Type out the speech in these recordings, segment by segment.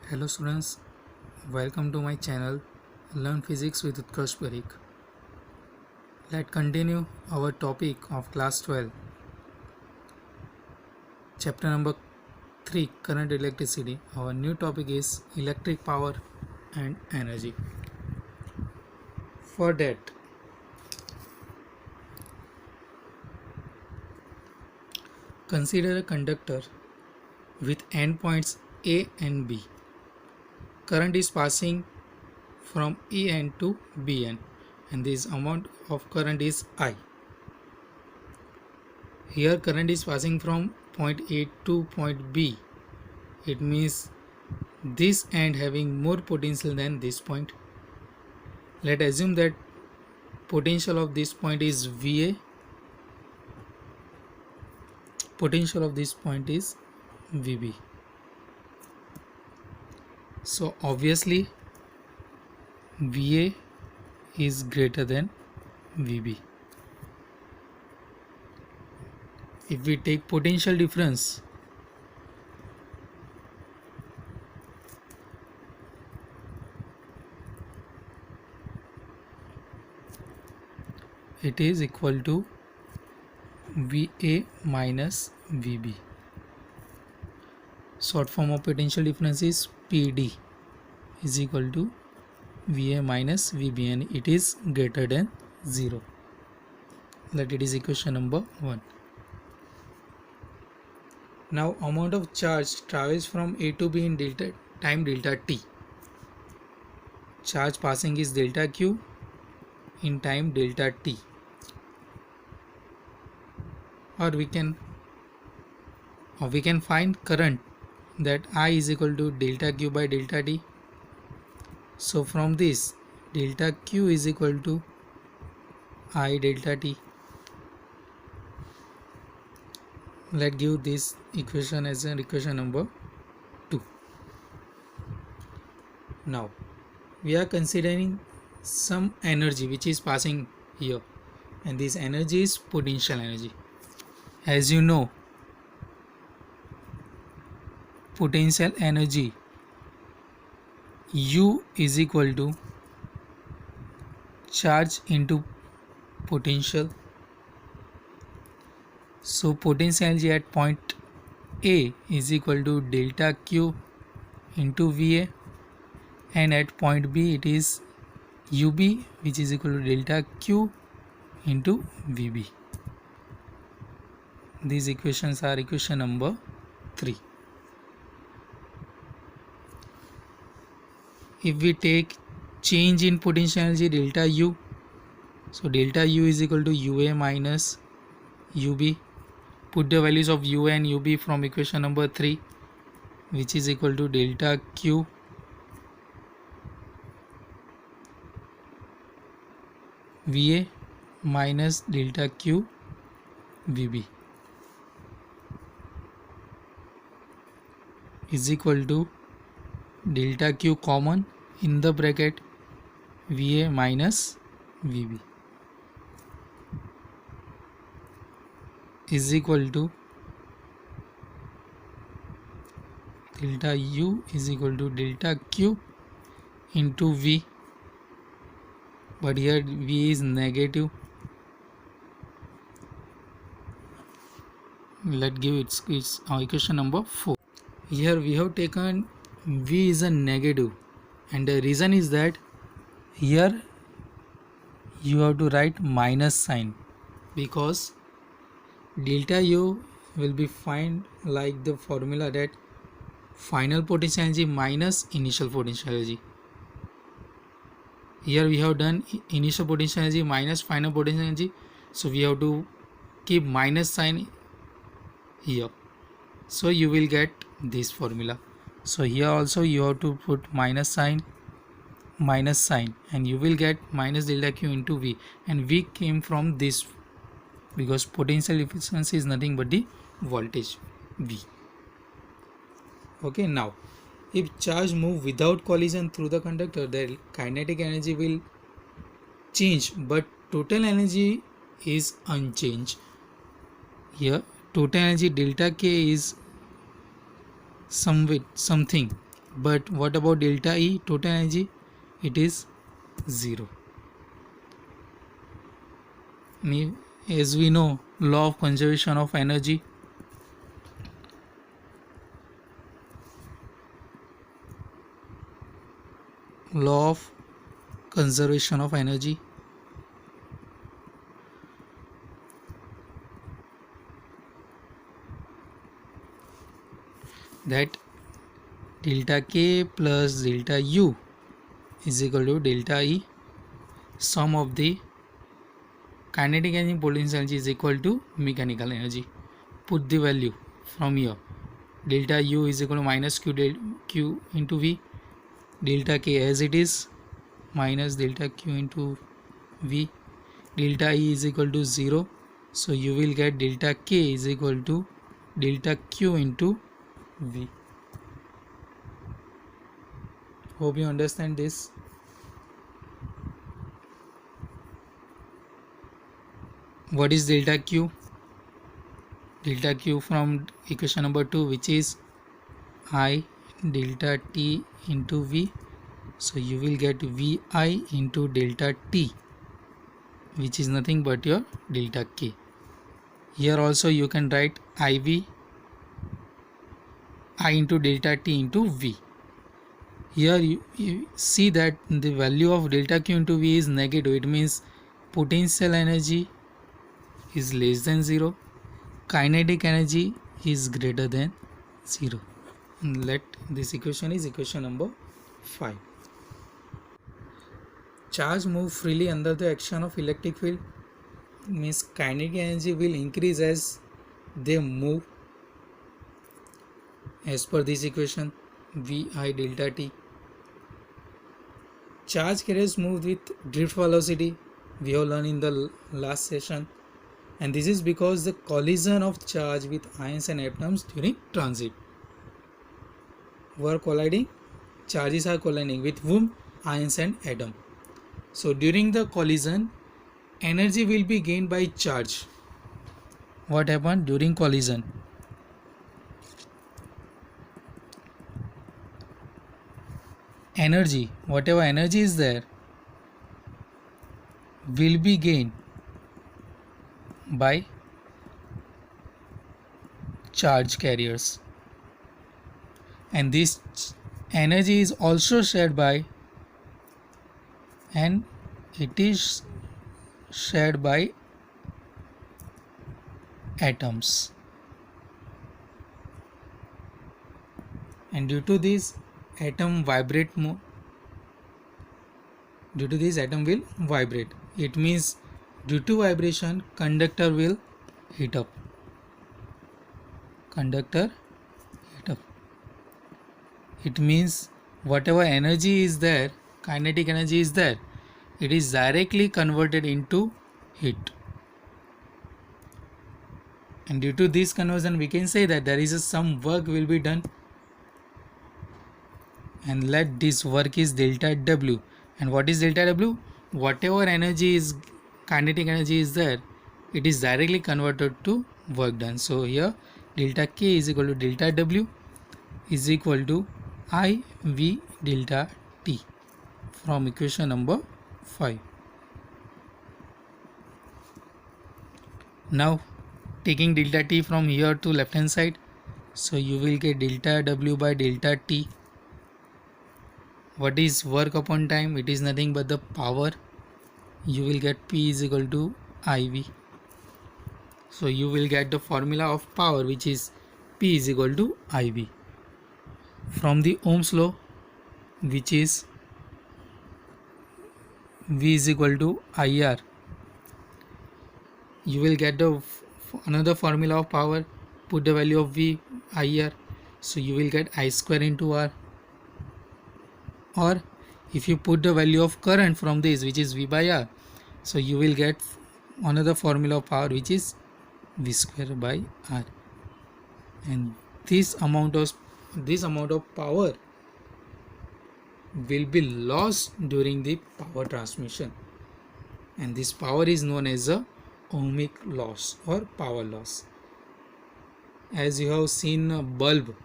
Hello students, welcome to my channel Learn Physics with Utkarsh Parikh. Let's continue our topic of class 12. Chapter number 3, Current Electricity. Our new topic is electric power and energy. For that, consider a conductor with endpoints A and B. Current is passing from EN to BN and this amount of current is I. Here current is passing from point A to point B. It means this end having more potential than this point. Let's assume that potential of this point is VA. Potential of this point is VB. So obviously VA is greater than VB. If we take potential difference, it is equal to VA minus VB. Short form of potential difference is PD is equal to VA minus VB and it is greater than 0. That it is equation number 1. Now amount of charge travels from A to B in time delta t. Charge passing is delta Q in time delta t. Or we can find current that I is equal to delta Q by delta t. So from this delta Q is equal to I delta t. Let's give this equation as an equation number 2. Now we are considering some energy which is passing here and this energy is potential energy. As you know, potential energy U is equal to charge into potential. So potential energy at point A is equal to delta Q into VA and at point B it is UB which is equal to delta Q into VB. These equations are equation number 3. If we take change in potential energy delta U, so delta U is equal to UA minus UB. Put the values of UA and UB from equation number 3 which is equal to delta Q VA minus delta Q VB is equal to delta Q common in the bracket VA minus VB is equal to delta U is equal to delta Q into V, but here V is negative. Let's give its equation number 4. Here we have taken V is a negative and the reason is that here you have to write minus sign because delta U will be find like the formula that final potential energy minus initial potential energy. Here we have done initial potential energy minus final potential energy, so we have to keep minus sign here, so you will get this formula. So here also you have to put minus sign and you will get minus delta Q into V, and V came from this because potential efficiency is nothing but the voltage V. Okay, now if charge move without collision through the conductor, the kinetic energy will change but total energy is unchanged. Here total energy delta K is something But what about delta E, total energy? It is 0. As we know, law of conservation of energy. Law of conservation of energy. That delta K plus delta U is equal to delta E. Sum of the kinetic energy and potential energy is equal to mechanical energy. Put the value from here. Delta U is equal to minus Q into V. Delta K as it is minus delta Q into V. Delta E is equal to 0. So you will get delta K is equal to delta Q into V. Hope you understand this. What is delta Q? Delta Q from equation number 2, which is I delta T into V. So you will get Vi into delta T, which is nothing but your delta K. Here also you can write IV I into delta T into V. Here you see that the value of delta Q into V is negative. It means potential energy is less than 0. Kinetic energy is greater than 0. Let this equation is equation number 5. Charge move freely under the action of electric field, means kinetic energy will increase as they move, as per this equation Vi delta T. Charge carriers move with drift velocity, we have learned in the last session, and this is because the collision of charge with ions and atoms during transit. Were colliding, charges are colliding with whom? Ions and atom. So during the collision, energy will be gained by charge. What happened during collision? Energy, whatever energy is there, will be gained by charge carriers, and this energy is also shared by, and it is shared by atoms, and due to this atom vibrate more. Due to this atom will vibrate. It means due to vibration conductor will heat up. Conductor heat up. It means whatever energy is there, kinetic energy is there, it is directly converted into heat. And due to this conversion we can say that there is some work will be done, and let this work is delta W. And what is delta W? Whatever energy is, kinetic energy is there, it is directly converted to work done. So here delta K is equal to delta W is equal to IV delta T from equation number 5. Now taking delta T from here to left hand side, so you will get delta W by delta T. What is work upon time? It is nothing but the power. You will get P is equal to IV. So you will get the formula of power, which is P is equal to IV from the Ohm's law, which is V is equal to IR. You will get the another formula of power. Put the value of V, IR. So you will get I square into R. Or if you put the value of current from this, which is V by R, so you will get another formula of power, which is V square by R. And this amount of power will be lost during the power transmission, and this power is known as a ohmic loss or power loss. As you have seen a bulb,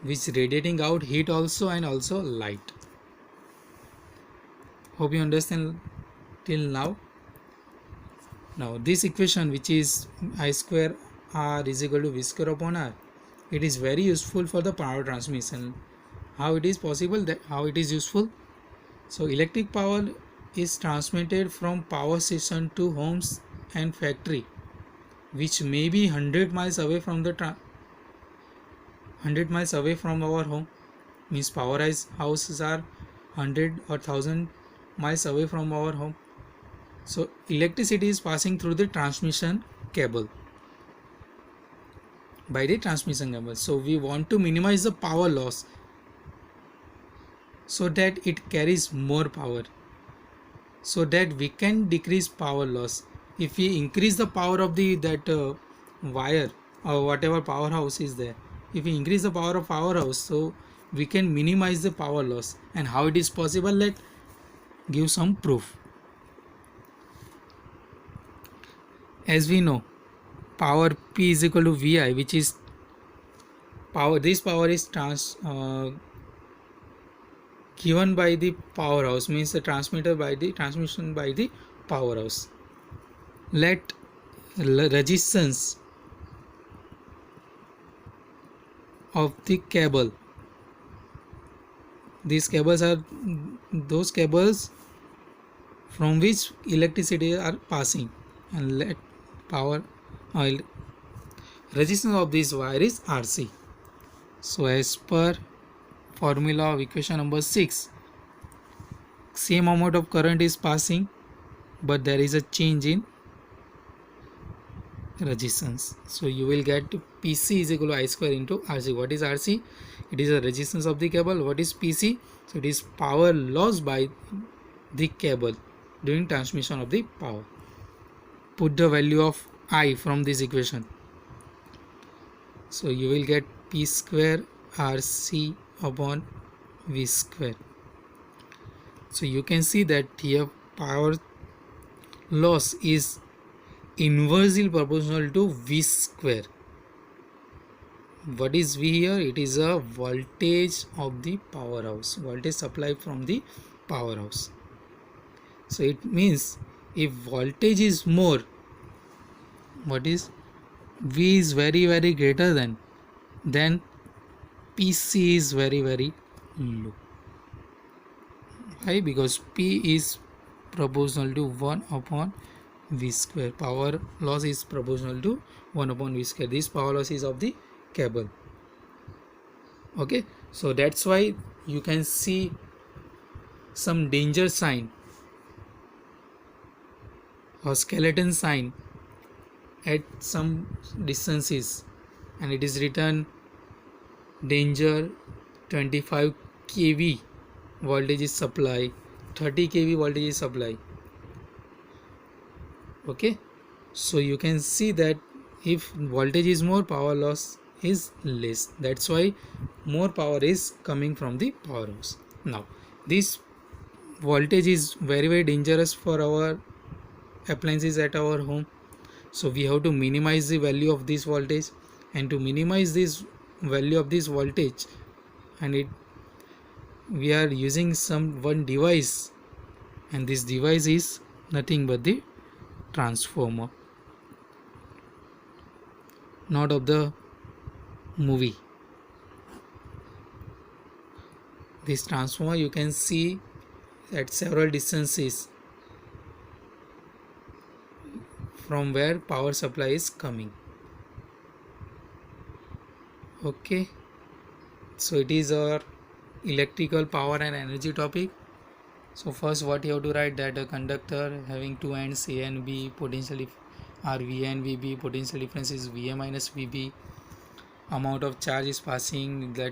which radiating out heat also and also light. Hope you understand till now. Now this equation, which is I square R is equal to V square upon R, it is very useful for the power transmission. How it is possible, that how it is useful? So electric power is transmitted from power station to homes and factory, which may be 100 miles away from the 100 miles away from our home. Means power houses are 100 or 1000 miles away from our home. So electricity is passing through the transmission cable, by the transmission cable. So we want to minimize the power loss so that it carries more power, so that we can decrease power loss. If we increase the power of the wire or whatever powerhouse is there, if we increase the power of powerhouse, so we can minimize the power loss. And how it is possible? Let give some proof. As we know, power P is equal to VI, which is power. This power is given by the powerhouse, means the transmission by the powerhouse. Let resistance of the cable, these cables are those cables from which electricity are passing, and let power resistance of this wire is RC. So as per formula of equation number 6, same amount of current is passing, but there is a change in resistance. So you will get PC is equal to I square into RC. What is RC? It is a resistance of the cable. What is PC? So it is power lost by the cable during transmission of the power. Put the value of I from this equation. So you will get P square RC upon V square. So you can see that here power loss is inversely proportional to V square. What is V here? It is a voltage of the powerhouse, voltage supply from the powerhouse. So it means if voltage is more, what is V is very greater than, then PC is very low. Why? Because P is proportional to 1 upon V square. Power loss is proportional to 1 upon V square. This power loss is of the cable. Okay, so that's why you can see some danger sign or skeleton sign at some distances, and it is written danger 25 kV voltage is supply, 30 kV voltage is supply. Okay, so you can see that if voltage is more, power loss is less. That's why more power is coming from the powerhouse. Now this voltage is very dangerous for our appliances at our home. So we have to minimize the value of this voltage, and to minimize this value of this voltage, and we are using one device, and this device is nothing but the transformer, not of the movie. This transformer you can see at several distances from where power supply is coming. Okay, so it is our electrical power and energy topic. So first what you have to write, that a conductor having two ends A and B, potentially are VA and VB, potential difference is VA minus VB, amount of charge is passing, that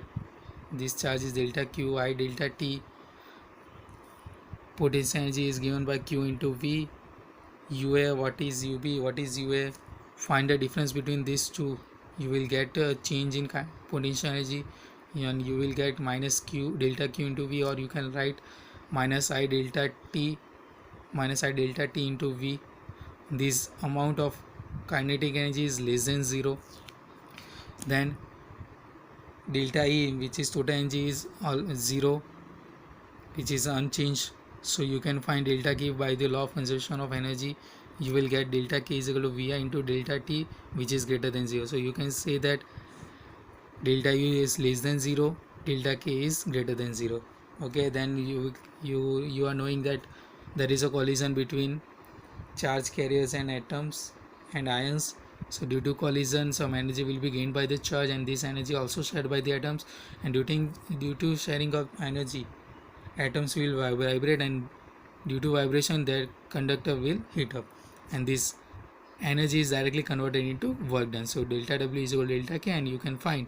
this charge is delta Q, I delta T, potential energy is given by Q into V, UA, what is UB, what is UA, find the difference between these two, you will get a change in potential energy, and you will get minus Q delta Q into V, or you can write minus I delta T into V. This amount of kinetic energy is less than 0. Then delta E, which is total energy, is all 0, which is unchanged. So you can find delta K by the law of conservation of energy. You will get delta K is equal to Vi into delta T, which is greater than 0. So you can say that delta U is less than 0, delta K is greater than 0. Okay, then you are knowing that there is a collision between charge carriers and atoms and ions. So due to collision, some energy will be gained by the charge, and this energy also shared by the atoms. And due to sharing of energy, atoms will vibrate, and due to vibration their conductor will heat up, and this energy is directly converted into work done. So delta W is equal to delta K, and you can find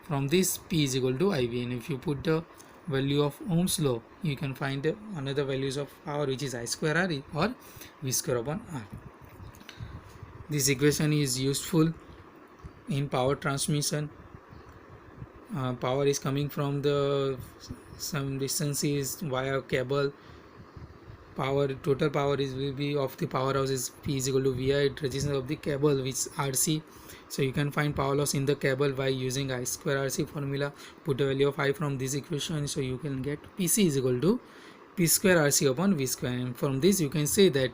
from this P is equal to IV, and if you put the value of Ohm's law, you can find another values of power, which is I square R or V square upon R. This equation is useful in power transmission. Power is coming from the some distances via cable. Total power will be of the powerhouse is P is equal to VI, resistance of the cable, which is RC. So you can find power loss in the cable by using I square RC formula. Put the value of I from this equation, so you can get PC is equal to P square RC upon V square, and from this you can say that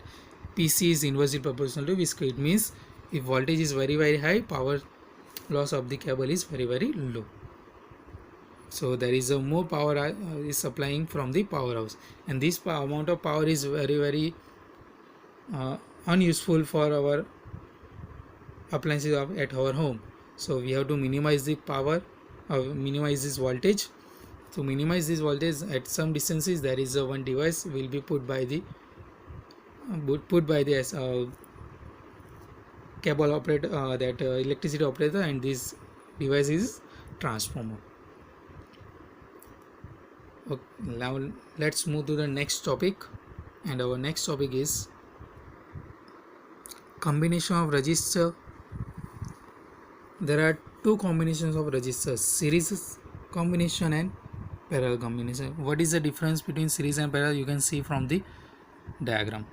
PC is inversely proportional to V square. It means if voltage is very high, power loss of the cable is very low. So there is a more power is supplying from the powerhouse, and this amount of power is very unuseful for our appliances at our home. So we have to minimize the power, minimize this voltage. To minimize this voltage at some distances, there is a one device will be put by the cable operator, that electricity operator, and this device is transformer. Okay, now let's move to the next topic, and our next topic is combination of resistor. There are two combinations of resistors: series combination and parallel combination. What is the difference between series and parallel? You can see from the diagram.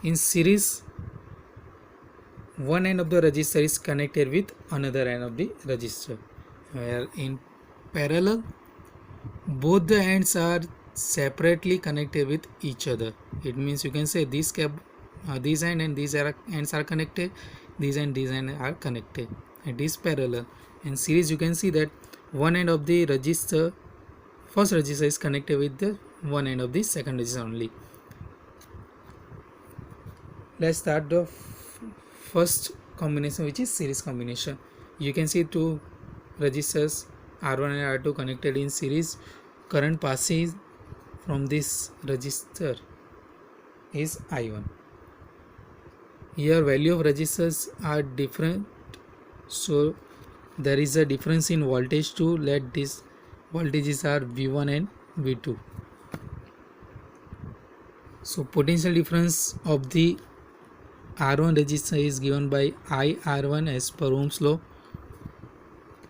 In series, one end of the resistor is connected with another end of the resistor, where in parallel both the ends are separately connected with each other. It means you can say this end and these ends are connected, these end are connected. It is parallel. In series, you can see that one end of the resistor, first resistor, is connected with the one end of the second resistor only. Let's start the first combination, which is series combination. You can see two resistors R1 and R2 connected in series. Current passing from this resistor is I1. Here value of resistors are different, so there is a difference in voltage too. Let these voltages are V1 and V2. So potential difference of the R1 resistor is given by IR1 as per Ohm's law.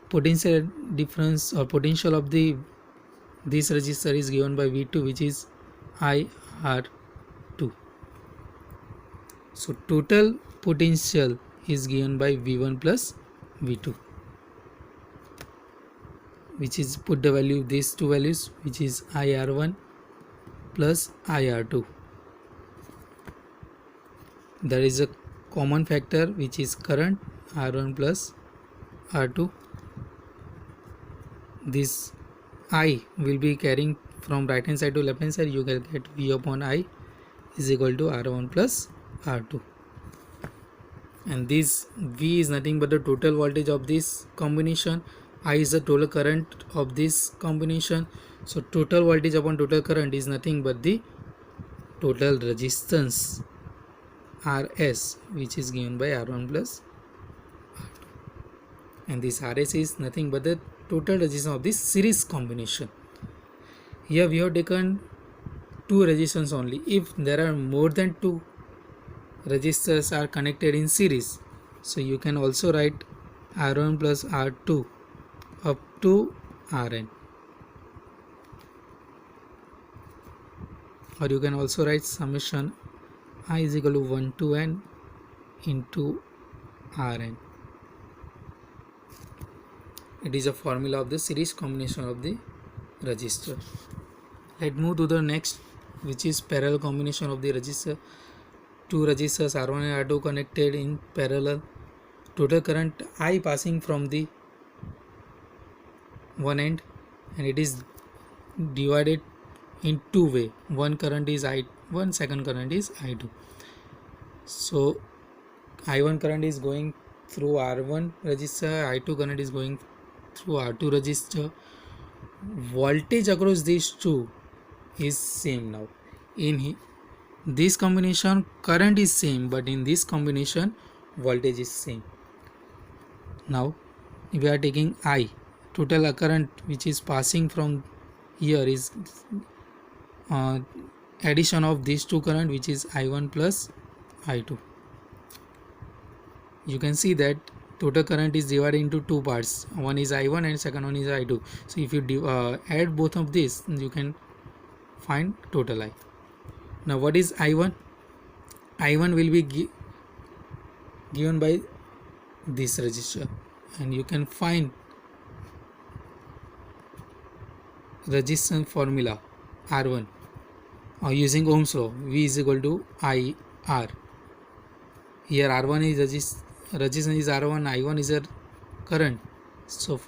Potential difference or potential of this resistor is given by V2, which is IR2. So total potential is given by V1 plus V2, which is put the value these two values, which is IR1 plus IR2. There is a common factor, which is current R1 plus R2. This I will be carrying from right hand side to left hand side. You can get V upon I is equal to R1 plus R2, and this V is nothing but the total voltage of this combination. I is the total current of this combination. So total voltage upon total current is nothing but the total resistance RS, which is given by R1 plus R2, and this RS is nothing but the total resistance of this series combination. Here we have taken two resistance only. If there are more than two resistors are connected in series, so you can also write R1 plus R2 up to Rn, or you can also write summation I is equal to 1 to n into Rn. It is a formula of the series combination of the resistor. Let's move to the next, which is parallel combination of the resistor. Two resistors R1 and R2 connected in parallel. Total current I passing from the one end, and it is divided in two way. One current is I1, second current is I2. So I1 current is going through R1 resistor, I2 current is going through R2 resistor. Voltage across these two is same now. In this combination current is same, but in this combination voltage is same. Now we are taking I. Total current which is passing from here is addition of these two current, which is I1 plus I2. You can see that total current is divided into two parts. One is I1 and second one is I2. So if you add both of these, you can find total I. Now what is I1? I1 will be given by this resistor, and you can find resistance formula R1 using Ohm's law. V is equal to IR. Here R1 is resistance is R1, I1 is a current, so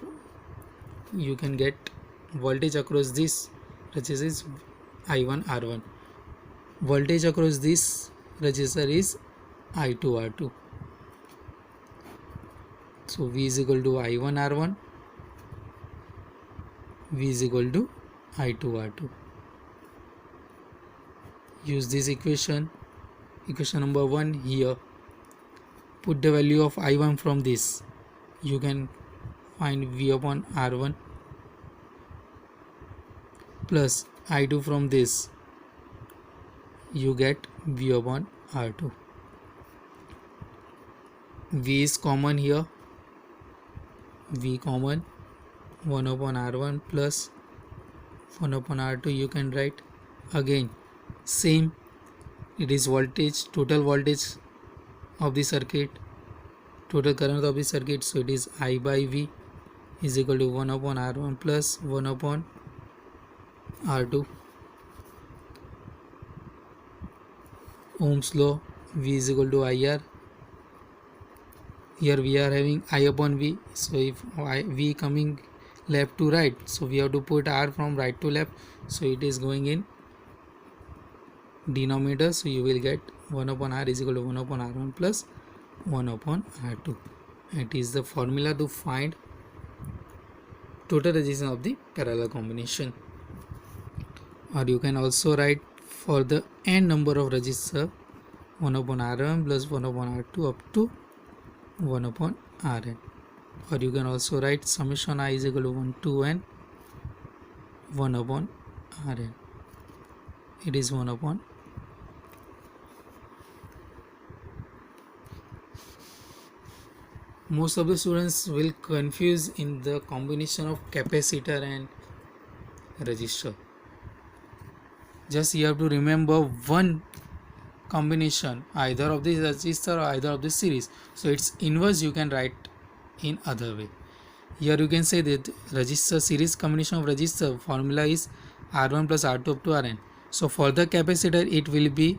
you can get voltage across this resistor is I1 R1. Voltage across this resistor is I2 R2. So V is equal to I1 R1, V is equal to I2 R2. Use this equation number 1 here. Put the value of I1 from this. You can find V upon R1 plus I2 from this. You get V upon R2. V is common here. V common, 1 upon R1 plus 1 upon R2 you can write. Again same, it is voltage, total voltage of the circuit, total current of the circuit, so it is I by V is equal to 1 upon R1 plus 1 upon R2. Ohm's law, V is equal to IR. Here we are having I upon V, so if V coming left to right, so we have to put R from right to left, so it is going in denominator, so you will get 1 upon R is equal to 1 upon R1 plus 1 upon R2. It is the formula to find total resistance of the parallel combination. Or you can also write for the n number of resistors 1 upon R1 plus 1 upon R2 up to 1 upon Rn. Or you can also write summation I is equal to 1 to n 1 upon Rn. It is 1 upon. Most of the students will confuse in the combination of capacitor and resistor. Just you have to remember one combination, either of the resistor or either of the series, so its inverse you can write in other way. Here you can say that resistor series combination of resistor formula is R1 plus R2 up to Rn. So for the capacitor it will be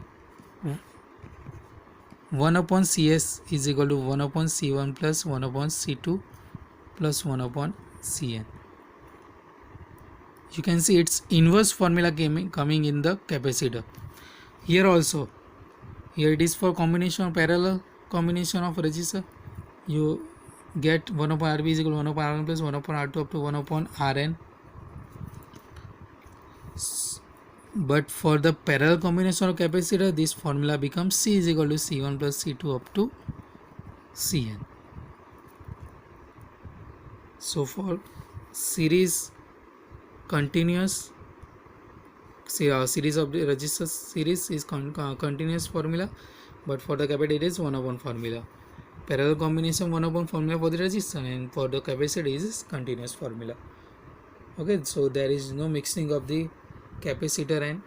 1 upon Cs is equal to 1 upon C1 plus 1 upon C2 plus 1 upon Cn. You can see its inverse formula coming in the capacitor. Here also, here it is for combination, parallel combination of resistor. You get 1 upon Rb is equal to 1 upon R1 plus 1 upon R2 up to 1 upon Rn. But for the parallel combination of capacitor, this formula becomes C is equal to C1 plus C2 up to Cn. So for series continuous series of the resistors series is continuous formula, but for the capacitor it is 1 upon formula. Parallel combination 1 upon formula for the resistor, and for the capacitor is continuous formula. Okay, so there is no mixing of the capacitor and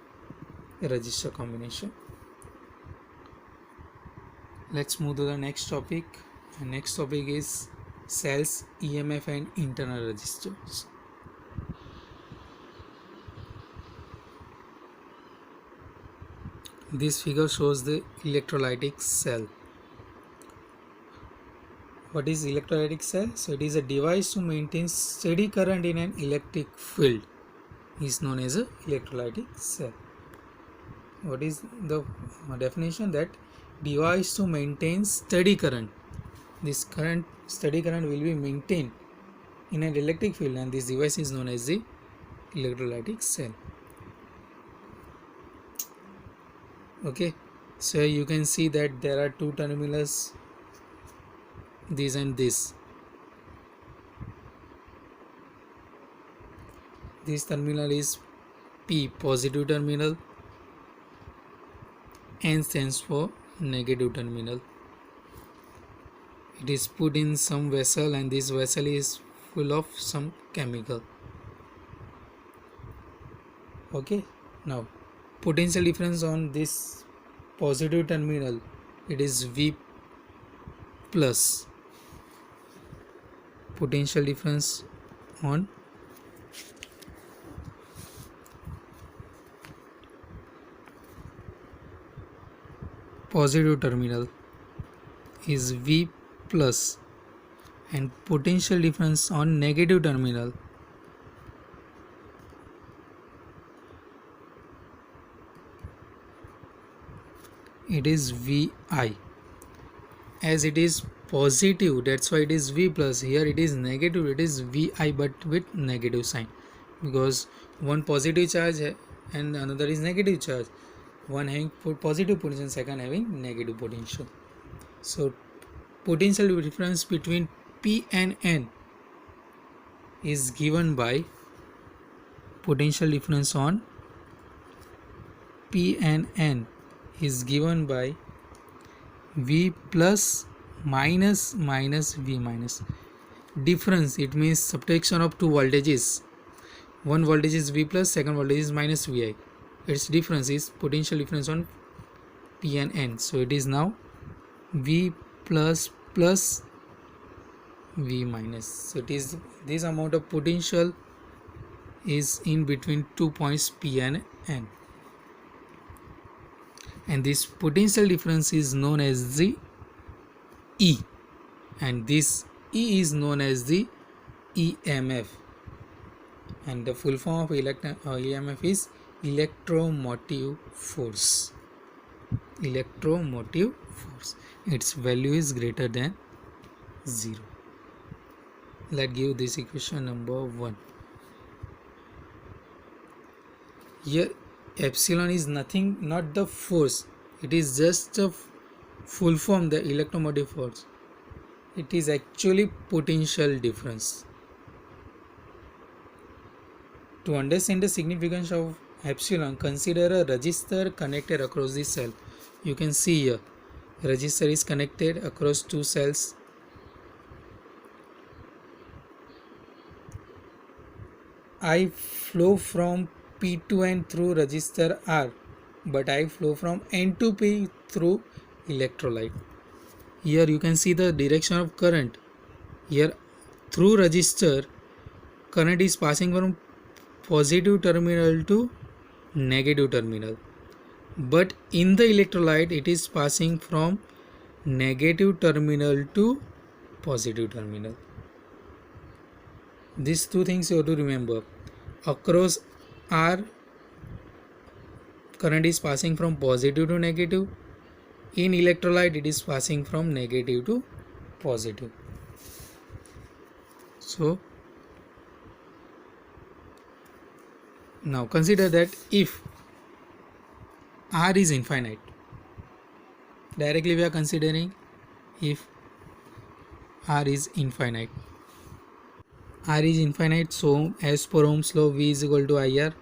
resistor combination. Let's move to the next topic. The next topic is cells, EMF and internal resistors. This figure shows the electrolytic cell. What is electrolytic cell? So it is a device to maintain steady current in an electric field. Is known as a electrolytic cell. What is the definition? That device to maintain steady current. This steady current will be maintained in an electric field, and this device is known as the electrolytic cell. Okay, so you can see that there are two terminals, this and this. This terminal is P, positive terminal. N stands for negative terminal. It is put in some vessel, and this vessel is full of some chemical. Okay, now potential difference on this positive terminal, it is V plus. Potential difference on positive terminal is V plus, and potential difference on negative terminal it is VI. As it is positive, that's why it is V plus. Here it is negative, it is VI but with negative sign, because one positive charge and another is negative charge. One having positive potential, second having negative potential. So potential difference between P and N is given by potential difference on P and N is given by V plus minus V minus. Difference, it means subtraction of two voltages. One voltage is V plus, second voltage is minus Vi. Its difference is potential difference on P and N. So it is now V plus plus V minus. So it is this amount of potential is in between 2 points P and N. And this potential difference is known as the E, and this E is known as the EMF, and the full form of EMF is electromotive force. Electromotive force, its value is greater than 0. Let's give this equation number 1. Here epsilon is nothing, not the force, it is just a full form, the electromotive force. It is actually potential difference. To understand the significance of epsilon, consider a resistor connected across the cell. You can see here resistor is connected across two cells. I flow from P to N through resistor R, but I flow from N to P through electrolyte. Here you can see the direction of current. Here through resistor, current is passing from positive terminal to negative terminal, but in the electrolyte it is passing from negative terminal to positive terminal. These two things you have to remember. Across R, current is passing from positive to negative. In electrolyte it is passing from negative to positive. So now consider that if R is infinite, directly we are considering if R is infinite. R is infinite, so as per Ohm's law, V is equal to IR.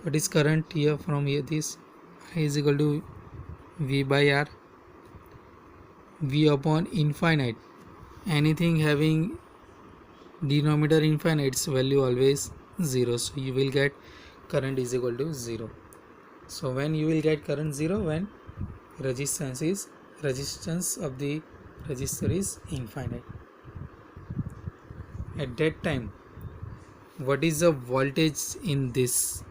What is current here from here? This I is equal to V by R. V upon infinite. Anything having denominator infinite, its value always 0. So you will get current is equal to 0. So when you will get current 0, when resistance of the resistor is infinite. At that time, what is the voltage in this?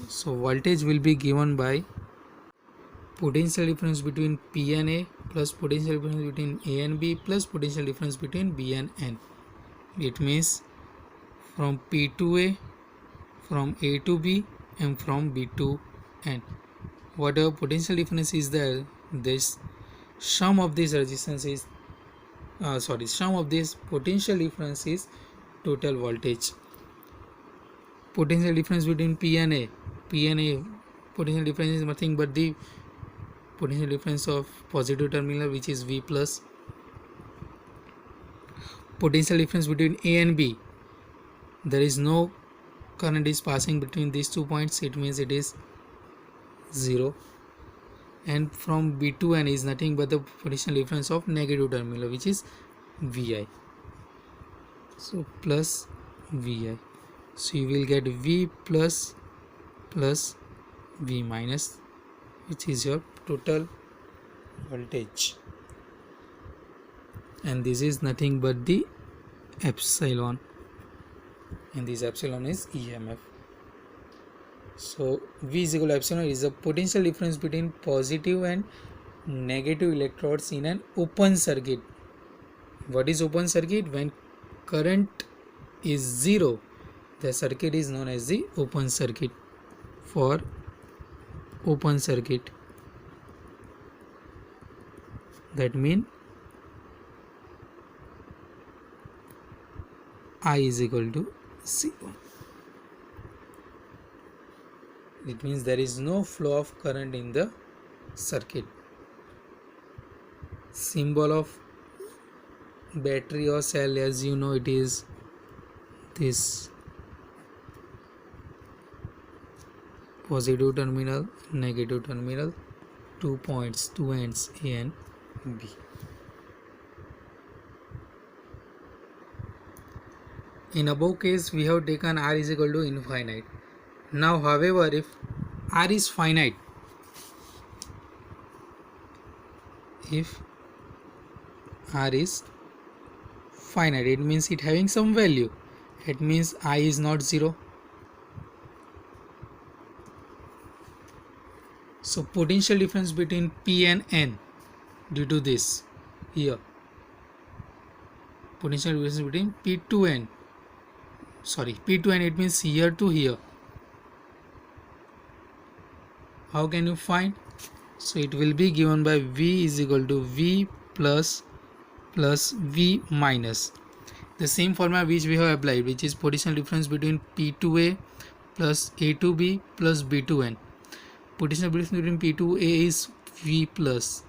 So voltage will be given by potential difference between P and A plus potential difference between A and B plus potential difference between B and N. It means from P to A, from A to B, and from B to N. Whatever potential difference is there, this sum of this resistance is sum of this potential difference is total voltage. Potential difference between P and A, potential difference is nothing but the potential difference of positive terminal, which is V plus. Potential difference between A and B, there is no current is passing between these 2 points, it means it is 0. And from B to N is nothing but the potential difference of negative terminal, which is Vi. So plus Vi. So you will get V plus V minus, which is your total voltage. And this is nothing but the epsilon. And this epsilon is EMF. So V is equal to epsilon is the potential difference between positive and negative electrodes in an open circuit. What is open circuit? When current is 0, the circuit is known as the open circuit. For open circuit, that means I is equal to 0. It means there is no flow of current in the circuit. Symbol of battery or cell, as you know, it is this positive terminal, negative terminal, 2 points, 2 ends, A and B. In above case, we have taken R is equal to infinite. Now, however, if R is finite, if R is finite, it means it having some value. It means I is not 0. So potential difference between P and N, due to this here, potential difference between P to N, it means here to here. How can you find? So it will be given by V is equal to V plus V minus. The same formula which we have applied, which is potential difference between P to A plus A to B plus B to N. Potential difference between P to A is V plus,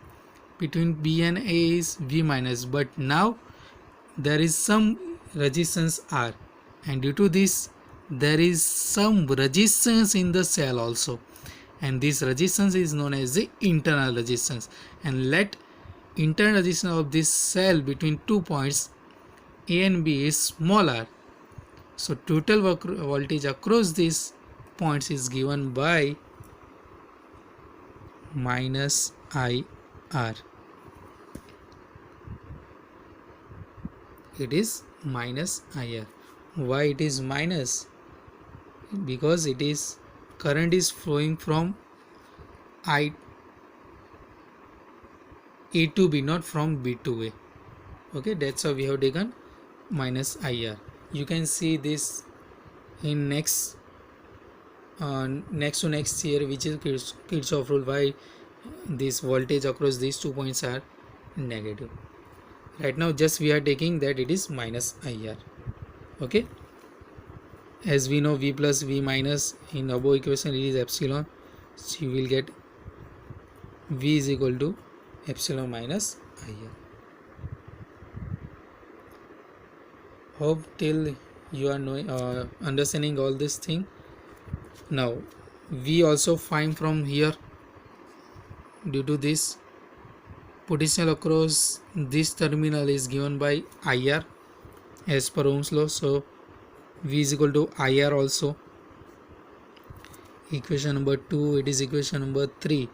between B and A is V minus, but now there is some resistance R, and due to this there is some resistance in the cell also, and this resistance is known as the internal resistance. And let internal resistance of this cell between 2 points A and B is smaller, so total voltage across these points is given by minus IR. It is minus IR. Why it is minus? Because it is current is flowing from A to B, not from B to A. Okay, that's how we have taken minus IR. You can see this in next to next year, which is Kirchhoff rule, why this voltage across these 2 points are negative. Right now just we are taking that it is minus IR. Okay, as we know V plus V minus, in above equation it is epsilon, so you will get V is equal to epsilon minus IR. Hope till you are knowing understanding all this thing. Now we also find from here, due to this potential across this terminal is given by IR as per Ohm's law, so V is equal to IR also. Equation number 2, it is equation number 3.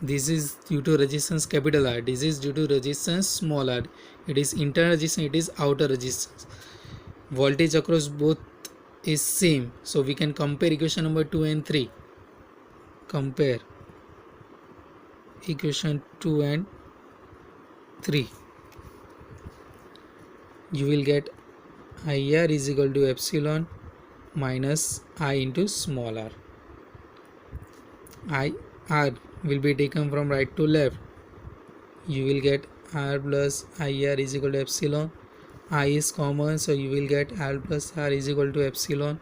This is due to resistance capital R. This is due to resistance small r. It is internal resistance, it is outer resistance. Voltage across both is same. So we can compare equation number 2 and 3. Compare equation 2 and 3. You will get IR is equal to epsilon minus I into small r. R will be taken from right to left. You will get R plus IR is equal to epsilon. I is common, so you will get R plus R is equal to epsilon.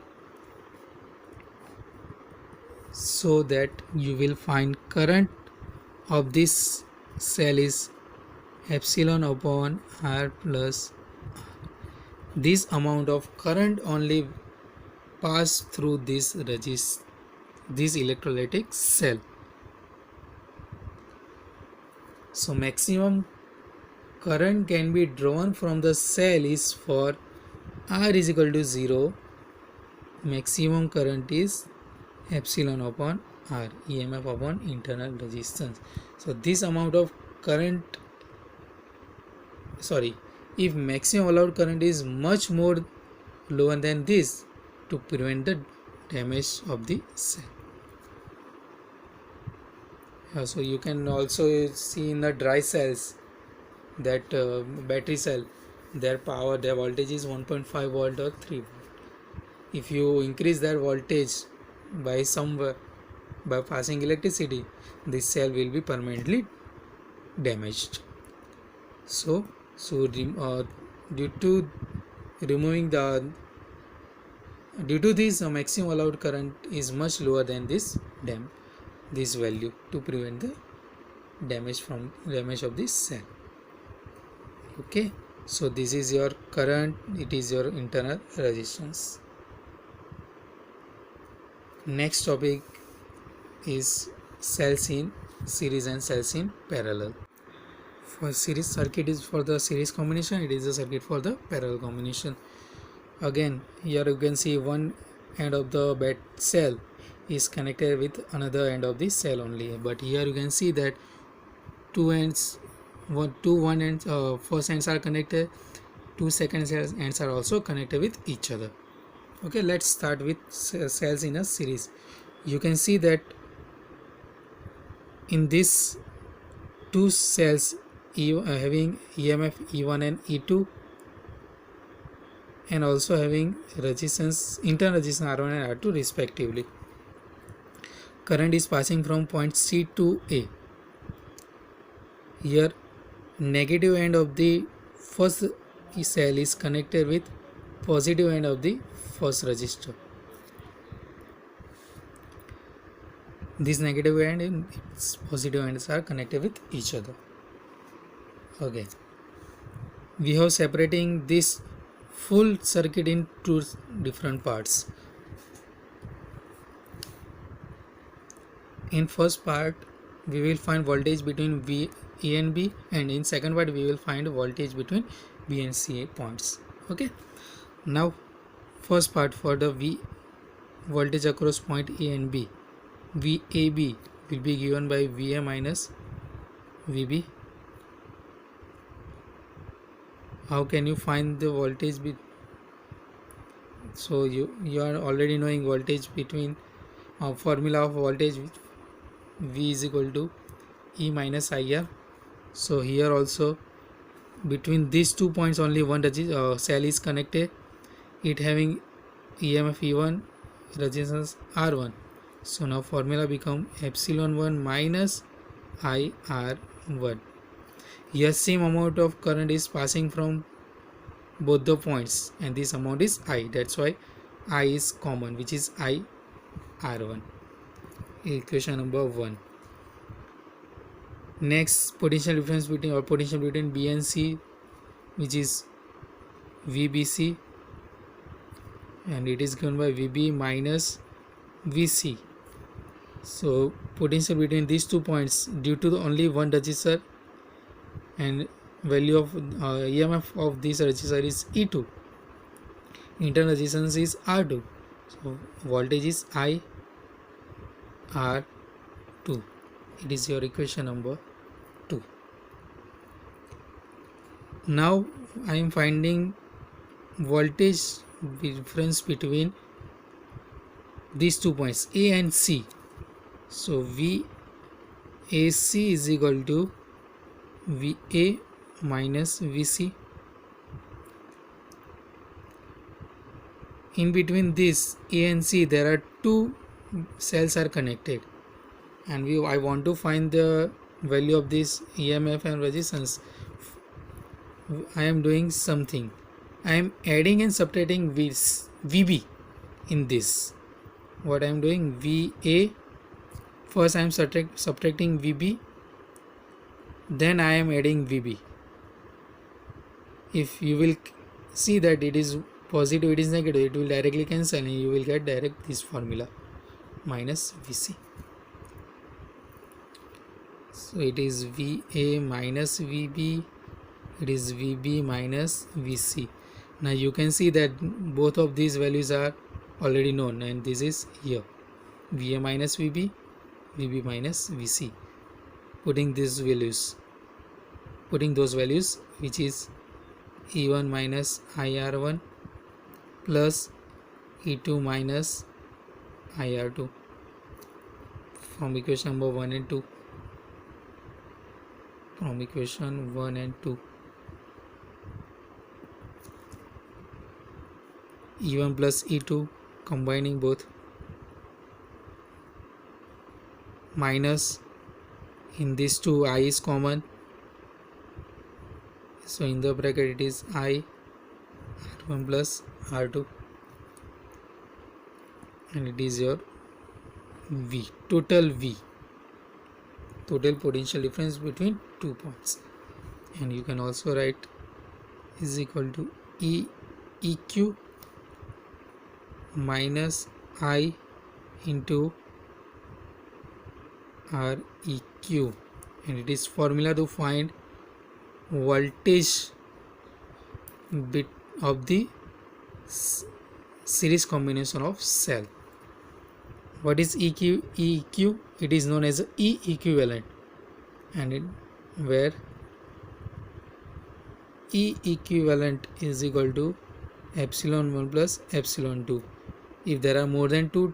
So that you will find current of this cell is epsilon upon R plus R. This amount of current only pass through this electrolytic cell. So maximum current can be drawn from the cell is for R is equal to 0. Maximum current is epsilon upon R, EMF upon internal resistance. So this amount of current, if maximum allowed current is much more lower than this, to prevent the damage of the cell. So you can also see in the dry cells that battery cell, their voltage is 1.5 volt or 3 volt. If you increase that voltage by passing electricity, this cell will be permanently damaged. So due to this maximum allowed current is much lower than this value, to prevent the damage of this cell. Okay, so this is your current, it is your internal resistance. Next topic is cells in series and cells in parallel. For series circuit is for the series combination, it is a circuit for the parallel combination. Again, here you can see one end of the cell is connected with another end of the cell only, but here you can see that first ends are connected, two second ends are also connected with each other. Okay, let's start with cells in a series. You can see that in this two cells having EMF E1 and E2, and also having internal resistance R1 and R2 respectively. Current is passing from point C to A. Here negative end of the first cell is connected with positive end of the first resistor. This negative end and its positive ends are connected with each other. Okay, we have separating this full circuit in two different parts. In first part we will find voltage between A and B, and in second part we will find voltage between B and C points. Okay, now first part, for the voltage across point A and B, VAB will be given by VA minus VB. How can you find the voltage? So you are already knowing voltage between formula of voltage, V is equal to E minus IR. So here also between these 2 points only one cell is connected, it having EMF E1, resistance R1. So now formula become epsilon 1 minus IR1. Here same amount of current is passing from both the points, and this amount is I. That's why I is common, which is IR1. Equation number 1. Next, potential between B and C, which is VBC, and it is given by VB minus VC. So potential between these 2 points, due to the only one resistor, and value of EMF of this resistor is E2, internal resistance is R2, so voltage is IR2. It is your equation number 2. Now I am finding voltage difference between these 2 points A and C. So VAC is equal to VA minus VC. In between this A and C there are 2 cells are connected, and I want to find the value of this EMF and resistance. I am doing something. I am adding and subtracting VB in this. What I am doing, VA, first I am subtracting VB, then I am adding VB. If you will see that it is positive, it is negative, it will directly cancel and you will get direct this formula, minus VC. So it is VA minus VB, it is VB minus VC. Now you can see that both of these values are already known, and this is here, VA minus VB, VB minus VC. Putting those values, which is E1 minus IR1 plus E2 minus IR2 from equation number 1 and 2. From equation 1 and 2, E1 plus E2, combining both, minus, in these two I is common, so in the bracket it is I R1 plus R2, and it is your V, total potential difference between 2 points. And you can also write is equal to EQ minus I into REQ, and it is formula to find voltage bit of the series combination of cell. What is EQ? It is known as E equivalent, and where E equivalent is equal to epsilon 1 plus epsilon 2. If there are more than 2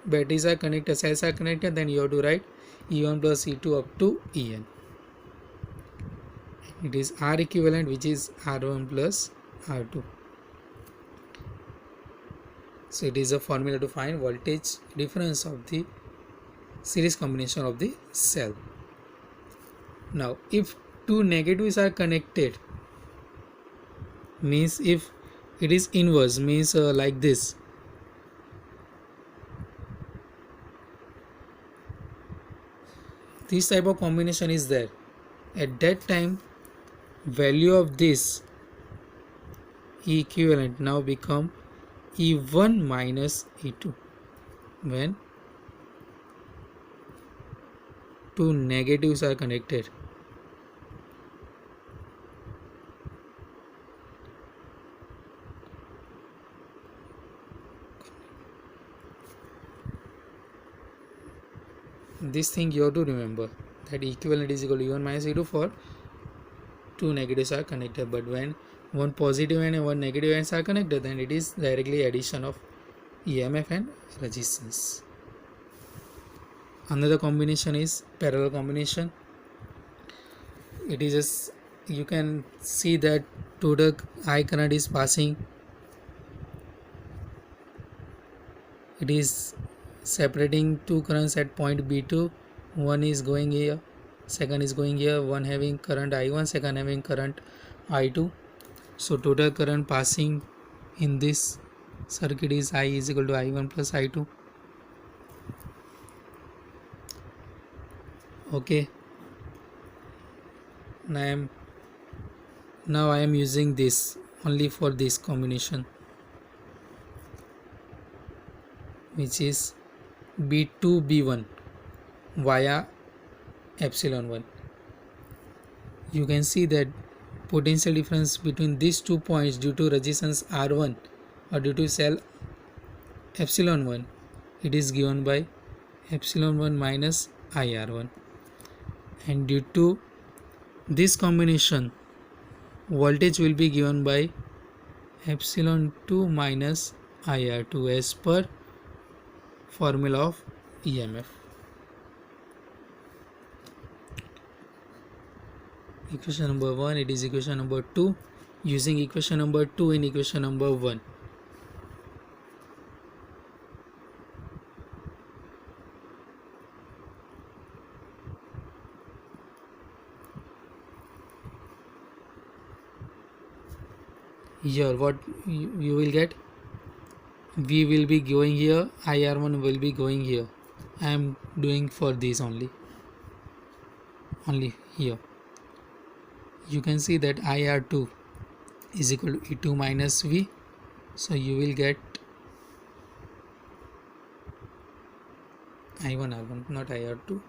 batteries are connected, cells are connected, then you have to write E1 plus E2 up to En. It is R equivalent, which is R1 plus R2. So it is a formula to find voltage difference of the series combination of the cell. Now if 2 negatives are connected, means if it is inverse, means like this, this type of combination is there, at that time value of this E equivalent now become E1 minus E2 when 2 negatives are connected. This thing you have to remember, that equivalent is equal to E1 minus E2 for 2 negatives are connected, but when one positive and one negative ends are connected, then it is directly addition of EMF and resistance. Another combination is parallel combination. It is just, you can see that total I current is passing. It is separating 2 currents at point B2. One is going here, second is going here. One having current I1, second having current I2. So total current passing in this circuit is I is equal to I1 plus I2. Okay. Now I am using this only for this combination, which is B2 B1 via epsilon 1. You can see that potential difference between these 2 points due to resistance R1 or due to cell epsilon 1, it is given by epsilon 1 minus IR1, and due to this combination voltage will be given by epsilon 2 minus IR2 as per formula of EMF. Equation number 1, it is equation number 2, using equation number 2 in equation number 1. Here what you will get, V will be going here, IR1 will be going here. I am doing for this only here. You can see that IR2 is equal to E2 minus V, so you will get I1 R1, not IR2.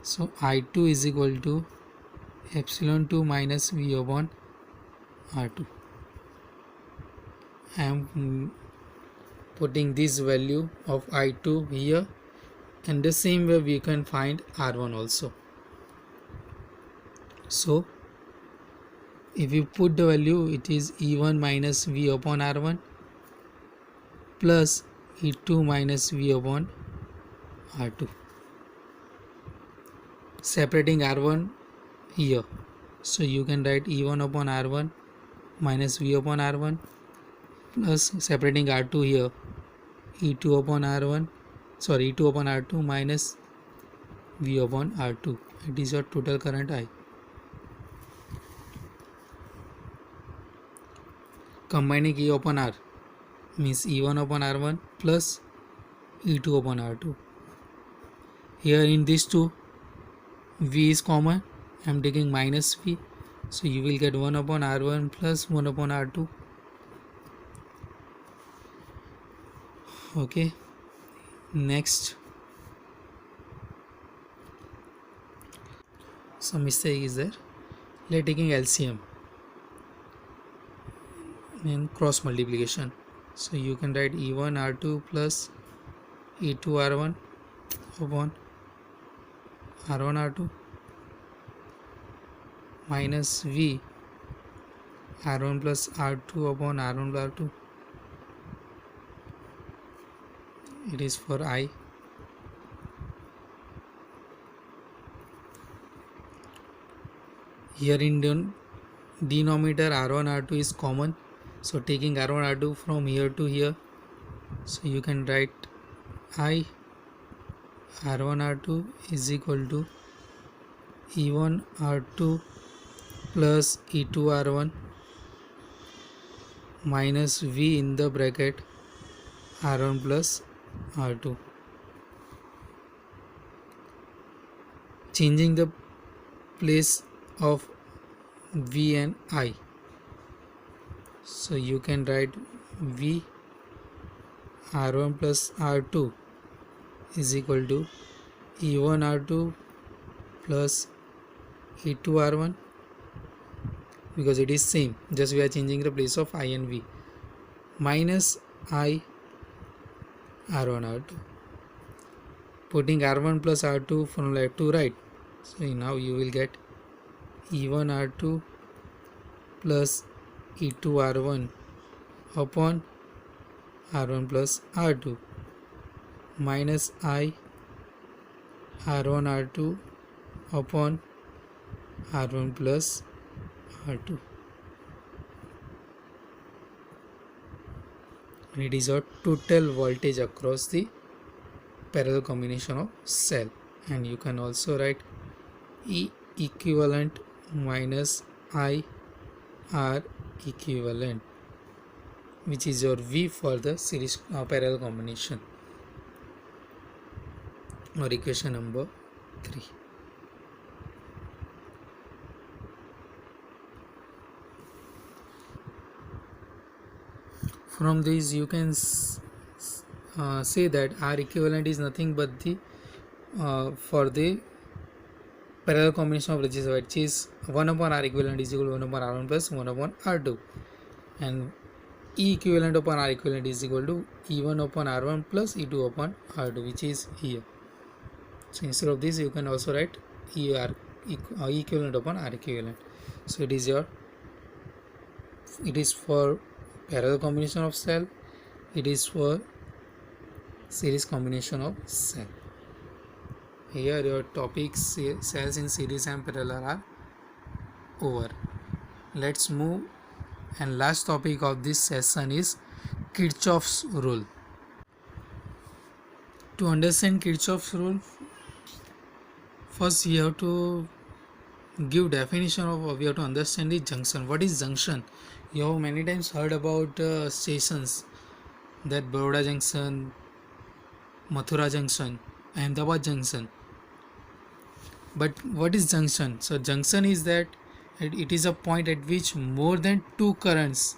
So I2 is equal to epsilon 2 minus V upon R2. I am putting this value of I2 here, and the same way we can find R1 also. So if you put the value, it is E1 minus V upon R1 plus E2 minus V upon R2. Separating R1 here, so you can write E1 upon R1 minus V upon R1 plus separating R2 here, E2 upon R1, sorry, E2 upon R2 minus V upon R2. It is your total current I. Combining E upon R means E1 upon R1 plus E2 upon R2. Here in these two, V is common. I am taking minus V, so you will get 1 upon R1 plus 1 upon R2. Okay, next, some mistake is there. We are taking LCM in cross multiplication, so you can write E1 R2 plus E2 R1 upon R1 R2 minus V R1 plus R2 upon R1 plus R2. It is for I. Here in denominator R1 R2 is common, so taking R1 R2 from here to here, so you can write I R1 R2 is equal to E1 R2 plus E2 R1 minus V in the bracket R1 plus R2. Changing the place of V and I, so you can write V R1 plus R2 is equal to E1 R2 plus E2 R1, because it is same, just we are changing the place of I and V, minus I R1 R2. Putting R1 plus R2 from left to right, so now you will get E1 R2 plus E2 R1 upon R1 plus R2 minus I R1 R2 upon R1 plus R2. And it is a total voltage across the parallel combination of cell, and you can also write E equivalent minus I R equivalent, which is your V for the series parallel combination, or equation number 3. From this you can say that R equivalent is nothing but the for the parallel combination of resistors, which is 1 upon R equivalent is equal to 1 upon R1 plus 1 upon R2, and E equivalent upon R equivalent is equal to E1 upon R1 plus E2 upon R2, which is here. So instead of this you can also write E equivalent upon R equivalent. So it is for parallel combination of cell, it is for series combination of cell. Here your topics cells in series and parallel are over. Let's move, and last topic of this session is Kirchhoff's rule. To understand Kirchhoff's rule, first you have to give definition of, we have to understand the junction. What is junction? You have many times heard about stations, that Baroda Junction, Mathura Junction, Ahmedabad Junction. But what is junction? So junction is that it is a point at which more than two currents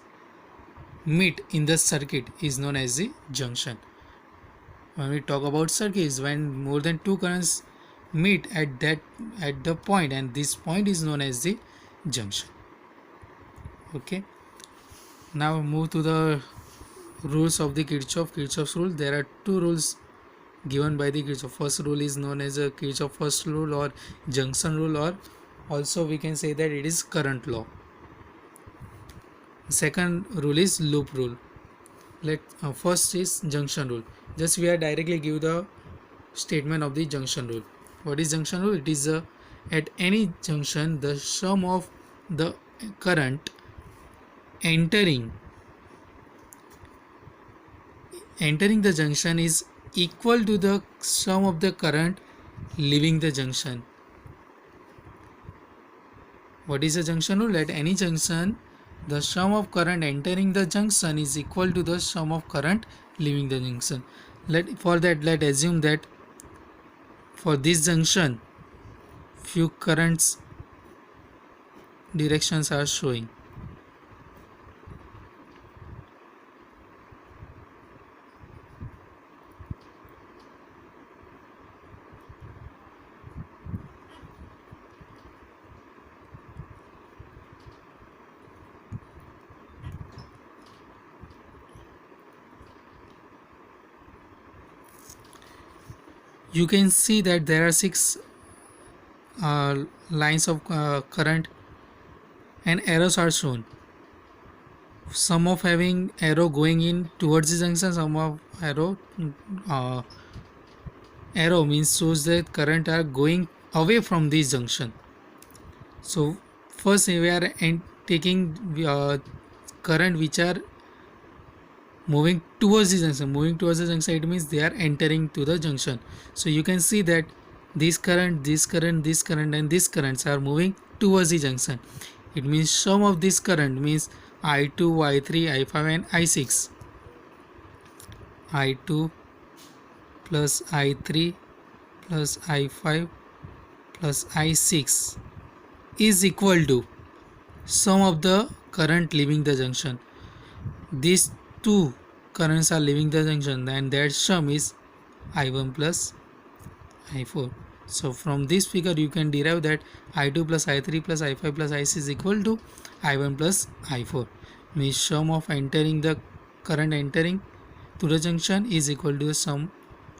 meet in the circuit is known as the junction. When we talk about circuit, is when more than two currents meet at the point, and this point is known as the junction. Okay, now move to the rules of the Kirchhoff's rule. There are two rules given by the Kirchhoff. First rule is known as a Kirchhoff first rule or junction rule, or also we can say that it is current law. Second rule is loop rule. First is junction rule. Just we are directly give the statement of the junction rule. What is junction rule? It is at any junction the sum of the current entering the junction is equal to the sum of the current leaving the junction. What is a junction rule? At any junction the sum of current entering the junction is equal to the sum of current leaving the junction. Let's assume that for this junction few currents directions are showing. You can see that there are 6 lines of current and arrows are shown. Some of having arrow going in towards the junction, some of arrow means shows that current are going away from this junction. So first we are taking current which are moving towards the junction. It means they are entering to the junction. So you can see that this current and this currents are moving towards the junction. It means sum of this current means I2, I3, I5 and I6. I2 plus I3 plus I5 plus I6 is equal to sum of the current leaving the junction. These two currents are leaving the junction, and their sum is I1 plus I4. So from this figure you can derive that I2 plus I3 plus I5 plus I6 is equal to I1 plus I4. Means sum of the current entering to the junction is equal to the sum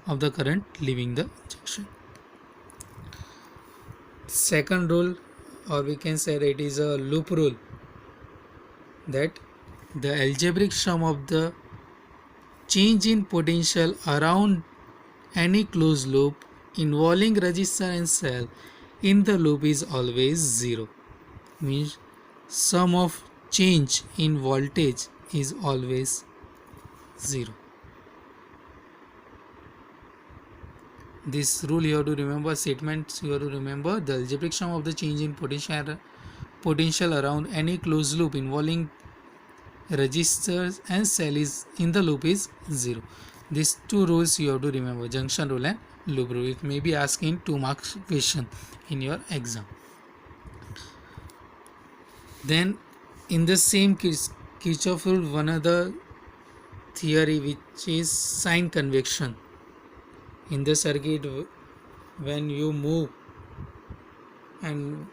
of the current leaving the junction. Second rule, or we can say that it is a loop rule, that the algebraic sum of the change in potential around any closed loop involving resistor and cell in the loop is always 0. Means sum of change in voltage is always 0. This rule you have to remember, statements you have to remember. The algebraic sum of the change in potential around any closed loop involving resistors and cell is in the loop is 0. These two rules you have to remember, junction rule and loop rule. It may be asking 2 marks question in your exam. Then in the same Kirchhoff rule, one other theory which is sign convection. In the circuit, when you move and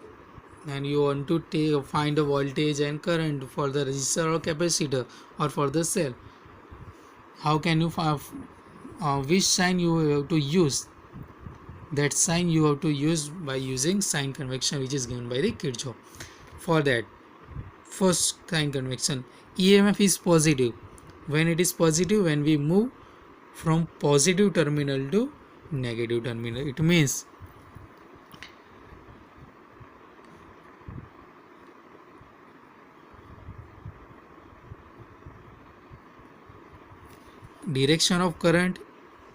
and you want to find the voltage and current for the resistor or capacitor or for the cell. How can you which sign you have to use? That sign you have to use by using sign convention, which is given by the Kirchhoff. For that, first sign convention, EMF is positive. When it is positive, when we move from positive terminal to negative terminal, it means direction of current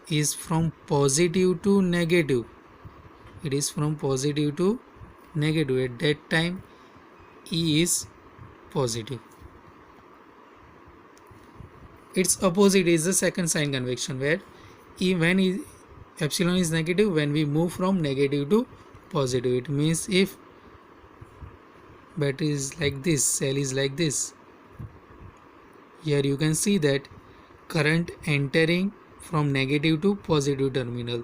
is from positive to negative. It is from positive to negative. At that time, E is positive. Its opposite is the second sign convention, where E, when epsilon is negative, when we move from negative to positive. It means if battery is like this, cell is like this, here you can see that current entering from negative to positive terminal.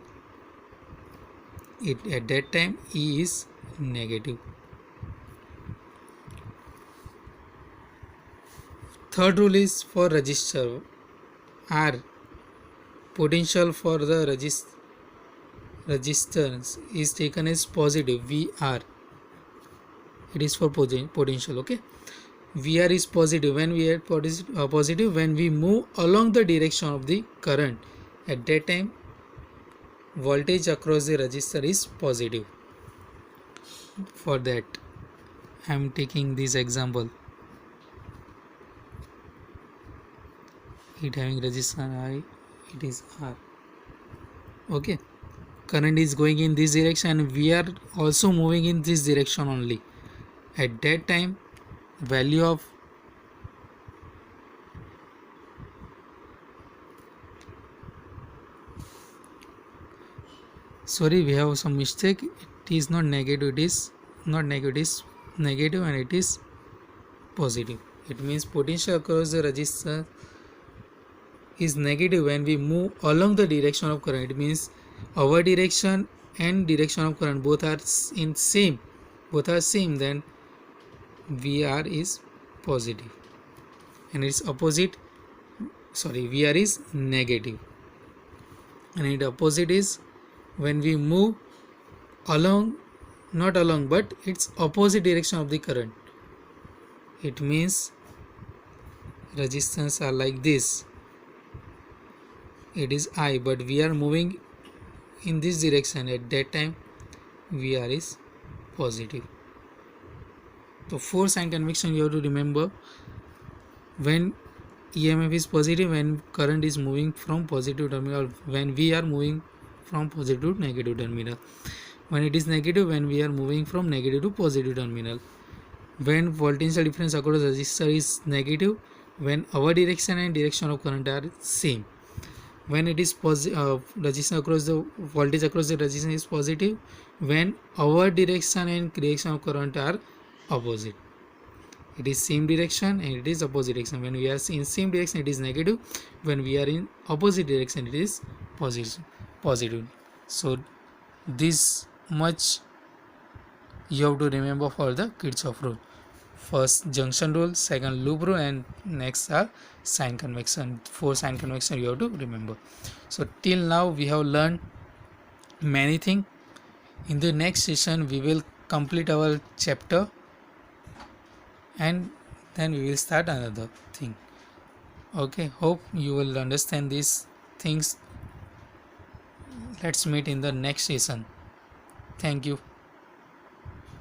At that time E is negative. Third rule is for resistor. R, potential for the resistance is taken as positive, VR. It is for potential, okay. VR is positive. When we are positive, when we move along the direction of the current, at that time voltage across the resistor is positive. For that, I am taking this example. It having resistor I, it is R. Okay, current is going in this direction and we are also moving in this direction only. At that time, value of we have some mistake. It is not negative, it is not negative, it is negative and it is positive. It means potential across the resistor is negative when we move along the direction of current. It means our direction and direction of current both are same, then VR is positive and its opposite, VR is negative, and its opposite is when we move along, not along, but it's opposite direction of the current. It means resistance are like this, it is I, but we are moving in this direction. At that time VR is positive. So 4 sign convention you have to remember. When EMF is positive, when current is moving from positive terminal, when we are moving from positive to negative terminal. When it is negative, when we are moving from negative to positive terminal. When potential difference across resistor is negative, when our direction and direction of current are same. When it is resistance across the voltage across the resistance is positive, when our direction and direction of current are opposite. It is same direction and it is opposite direction. When we are in same direction, it is negative. When we are in opposite direction, it is positive. So this much you have to remember for the Kirchhoff rule. First junction rule, second loop rule, and next are sign convention. 4 sign convention you have to remember. So till now we have learned many things. In the next session we will complete our chapter and then we will start another thing. Okay, hope you will understand these things. Let's meet in the next session. Thank you.